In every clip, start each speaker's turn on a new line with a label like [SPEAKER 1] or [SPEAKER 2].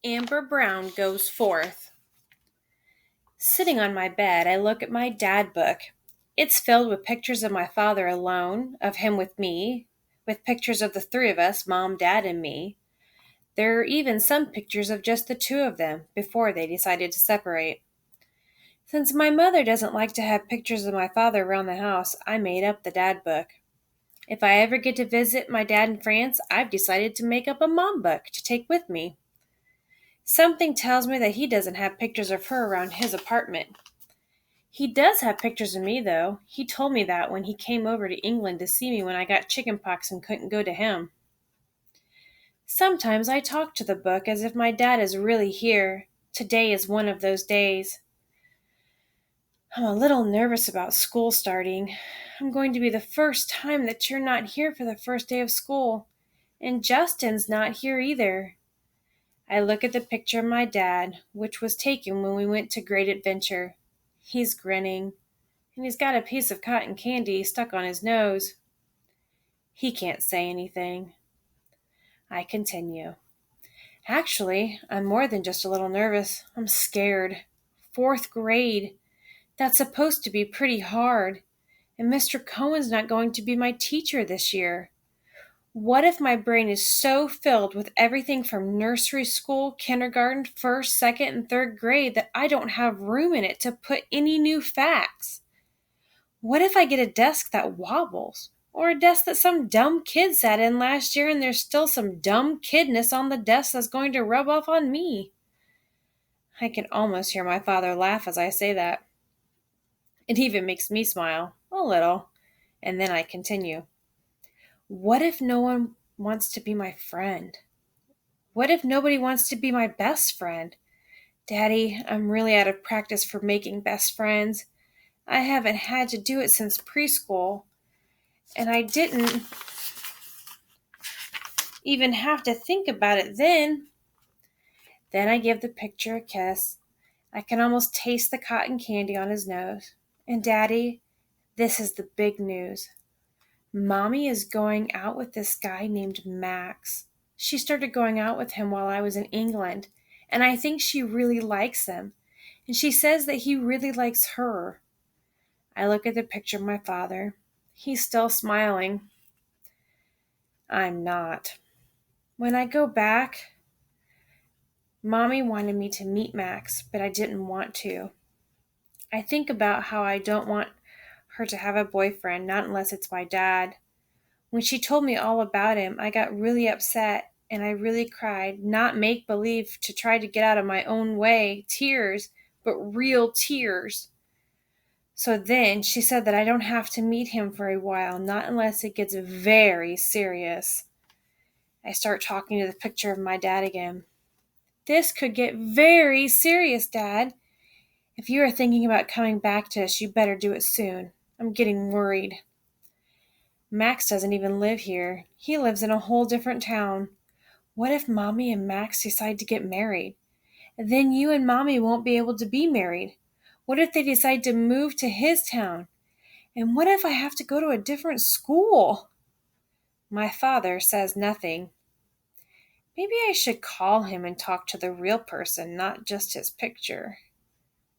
[SPEAKER 1] Amber Brown Goes Forth. Sitting on my bed, I look at my dad book. It's filled with pictures of my father alone, of him with me, with pictures of the three of us, Mom, Dad, and me. There are even some pictures of just the two of them before they decided to separate. Since my mother doesn't like to have pictures of my father around the house, I made up the dad book. If I ever get to visit my dad in France, I've decided to make up a mom book to take with me. Something tells me that he doesn't have pictures of her around his apartment. He does have pictures of me, though. He told me that when he came over to England to see me when I got chickenpox and couldn't go to him. Sometimes I talk to the book as if my dad is really here. Today is one of those days. I'm a little nervous about school starting. I'm going to be the first time that you're not here for the first day of school. And Justin's not here either. I look at the picture of my dad, which was taken when we went to Great Adventure. He's grinning, and he's got a piece of cotton candy stuck on his nose. He can't say anything. I continue. Actually, I'm more than just a little nervous. I'm scared. Fourth grade. That's supposed to be pretty hard. And Mr. Cohen's not going to be my teacher this year. What if my brain is so filled with everything from nursery school, kindergarten, first, second, and third grade that I don't have room in it to put any new facts? What if I get a desk that wobbles? Or a desk that some dumb kid sat in last year and there's still some dumb kidness on the desk that's going to rub off on me? I can almost hear my father laugh as I say that. It even makes me smile, a little. And then I continue. What if no one wants to be my friend? What if nobody wants to be my best friend? Daddy, I'm really out of practice for making best friends. I haven't had to do it since preschool. And I didn't even have to think about it then. Then I give the picture a kiss. I can almost taste the cotton candy on his nose. And Daddy, this is the big news. Mommy is going out with this guy named Max. She started going out with him while I was in England, and I think she really likes him. And she says that he really likes her. I look at the picture of my father. He's still smiling. I'm not. When I go back, Mommy wanted me to meet Max, but I didn't want to. I think about how I don't want her to have a boyfriend, not unless it's my dad. When she told me all about him, I got really upset and I really cried, not make believe to try to get out of my own way, tears, but real tears. So then she said that I don't have to meet him for a while, not unless it gets very serious. I start talking to the picture of my dad again. This could get very serious, Dad. If you are thinking about coming back to us, you better do it soon. I'm getting worried. Max doesn't even live here. He lives in a whole different town. What if Mommy and Max decide to get married? Then you and Mommy won't be able to be married. What if they decide to move to his town? And what if I have to go to a different school? My father says nothing. Maybe I should call him and talk to the real person, not just his picture.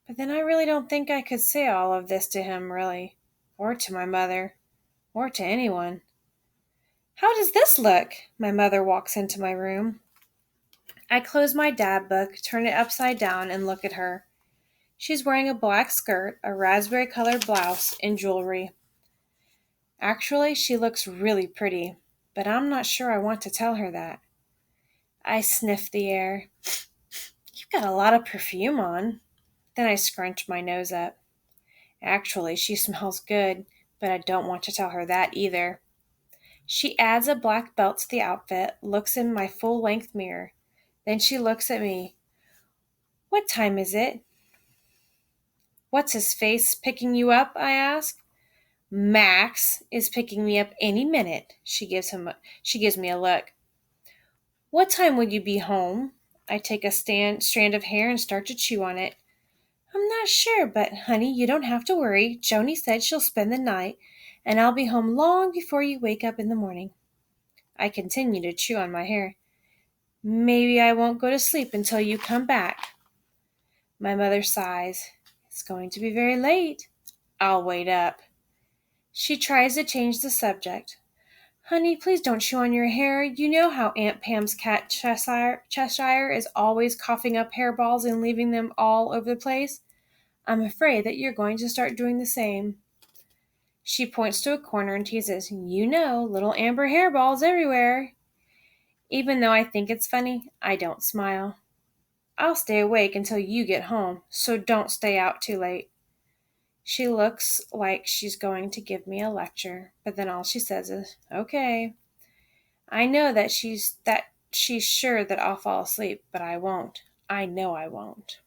[SPEAKER 1] But then I really don't think I could say all of this to him, really, or to my mother, or to anyone. How does this look? My mother walks into my room. I close my dad book, turn it upside down, and look at her. She's wearing a black skirt, a raspberry-colored blouse, and jewelry. Actually, she looks really pretty, but I'm not sure I want to tell her that. I sniff the air. You've got a lot of perfume on. Then I scrunch my nose up. Actually, she smells good, but I don't want to tell her that either. She adds a black belt to the outfit, looks in my full-length mirror. Then she looks at me. What time is it? What's his face picking you up? I ask. Max is picking me up any minute. She gives me a look. What time will you be home? I take a strand of hair and start to chew on it. I'm not sure, but honey, you don't have to worry. Joni said she'll spend the night, and I'll be home long before you wake up in the morning. I continue to chew on my hair. Maybe I won't go to sleep until you come back. My mother sighs. It's going to be very late. I'll wait up. She tries to change the subject. Honey, please don't chew on your hair. You know how Aunt Pam's cat Cheshire is always coughing up hairballs and leaving them all over the place? I'm afraid that you're going to start doing the same. She points to a corner and teases, You know, little amber hairballs everywhere. Even though I think it's funny, I don't smile. I'll stay awake until you get home, so don't stay out too late. She looks like she's going to give me a lecture, but then all she says is, Okay. I know that she's sure that I'll fall asleep, but I won't. I know I won't.